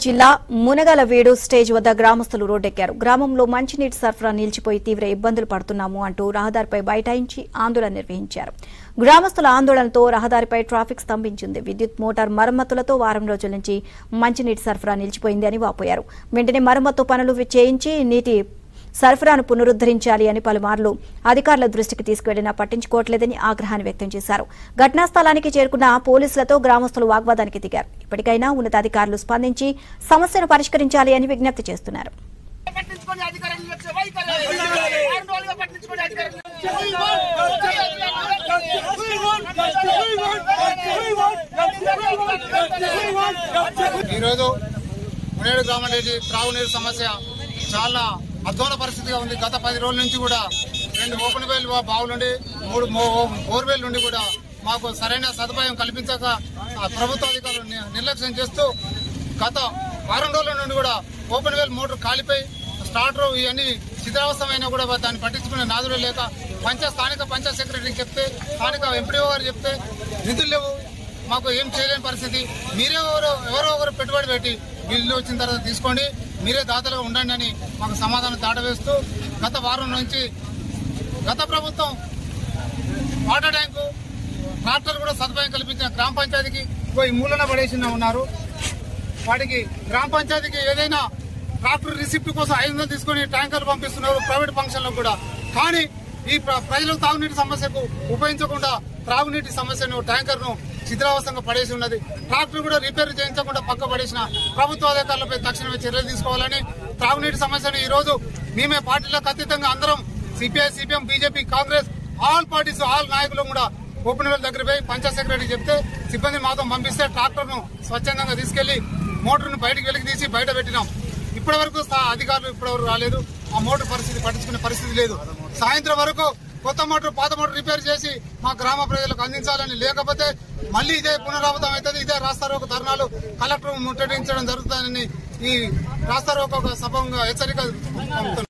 జిల్లా మునగలవేడు స్టేజ్ వద్ద గ్రామస్తులు రోడ్డెక్కారు. గ్రామంలో మంచినీటి సరఫరా నిలిచిపోయి తీవ్ర ఇబ్బందులు పడుతున్నాము అంటూ రహదారిపై బైఠాయించి ఆందోళన నిర్వహించారు. గ్రామస్తుల ఆందోళనతో రహదారిపై ట్రాఫిక్ స్తంభించింది. విద్యుత్ మోటార్ మరమ్మతులతో వారం రోజుల నుంచి మంచినీటి సరఫరా నిలిచిపోయింది అని వాపోయారు. వెంటనే మరమ్మతు పనులు చేయించి నీటి సరఫరాను పునరుద్దరించాలి అని పలుమార్లు అధికారుల దృష్టికి తీసుకువెళ్లినా పట్టించుకోవట్లేదని ఆగ్రహాన్ని వ్యక్తం చేశారు. ఘటనా స్థలానికి చేరుకున్న పోలీసులతో గ్రామస్తులు వాగ్వాదానికి దిగారు. ఇప్పటికైనా ఉన్నతాధికారులు స్పందించి సమస్యను పరిష్కరించాలి అని విజ్ఞప్తి చేస్తున్నారు. ఈరోజు మునేడు గ్రామంలోని త్రాగునీరు సమస్య చాలా అధ్వాన పరిస్థితిగా ఉంది. గత 10 రోజుల నుంచి కూడా 2 ఓపెన్ వెల్ బావులుండి 3 బోర్వెల్ నుండి కూడా మాకు సరైన సదుపాయం కల్పించక ప్రభుత్వ అధికారులు నిర్లక్ష్యం చేస్తూ గత వారం రోజుల నుండి కూడా ఓపెన్ వెల్ మోటార్ కాలిపోయి స్టార్టర్ ఇవన్నీ శిథిలావస్థమైనా కూడా దాన్ని పట్టించుకునే నాదులు లేక స్థానిక పంచాయత్ సెక్రటరీకి చెప్తే, స్థానిక ఎంపీడీఓ గారు చెప్తే నిధులు లేవు, మాకు ఏం చేయలేని పరిస్థితి. మీరే ఎవరో ఒకరు పెట్టుబడి పెట్టి బిల్లు వచ్చిన తర్వాత తీసుకోండి, మీరే దాతలుగా ఉండండి అని మాకు సమాధానం దాటవేస్తూ గత వారం నుంచి గత ప్రభుత్వం వాటర్ ట్యాంకు ట్రాక్టర్ కూడా సదుపాయం కల్పించిన గ్రామ పంచాయతీకి ఈ మూలన పడేసి ఉన్నారు. వాటికి గ్రామ పంచాయతీకి ఏదైనా ట్రాక్టర్ రిసిప్ట్ కోసం 500 తీసుకొని ట్యాంకర్లు పంపిస్తున్నారు ప్రైవేట్ ఫంక్షన్లకు కూడా. కానీ ఈ ప్రజలకు తాగునీటి సమస్యకు ఉపయోగించకుండా త్రాగునీటి సమస్యను ట్యాంకర్ను శిథిలావస్థంగా పడేసి ఉన్నది. ట్రాక్టర్ కూడా రిపేర్ చేయించకుండా పక్క పడేసిన ప్రభుత్వ అధికారులపై తక్షణమే చర్యలు తీసుకోవాలని, త్రాగునీటి సమస్యను ఈ రోజు మేమే పార్టీలకు అతీతంగా అందరం CPI, CPM, BJP, Congress all parties all నాయకులు కూడా ఓపెన్ వెల్ దగ్గర పోయి పంచాయత్ సెక్రటరీ చెప్తే సిబ్బంది మాతో పంపిస్తే ట్రాక్టర్ను స్వచ్ఛందంగా తీసుకెళ్లి మోటార్ను బయటకు వెలికి తీసి బయట పెట్టినాం. ఇప్పటి వరకు అధికారులు ఇప్పటివరకు రాలేదు. ఆ మోటార్ పరిస్థితి పట్టించుకునే పరిస్థితి లేదు. సాయంత్రం వరకు కొత్త మోటార్ పాత మోటార్ రిపేర్ చేసి మా గ్రామ ప్రజలకు అందించాలని, లేకపోతే మళ్లీ ఇదే పునరావృతం అవుతుంది. ఇదే రాస్తారోకో ధర్నాలు కలెక్టర్ ముట్టడించడం జరుగుతుందని ఈ రాస్తారోకో సభంగా హెచ్చరిక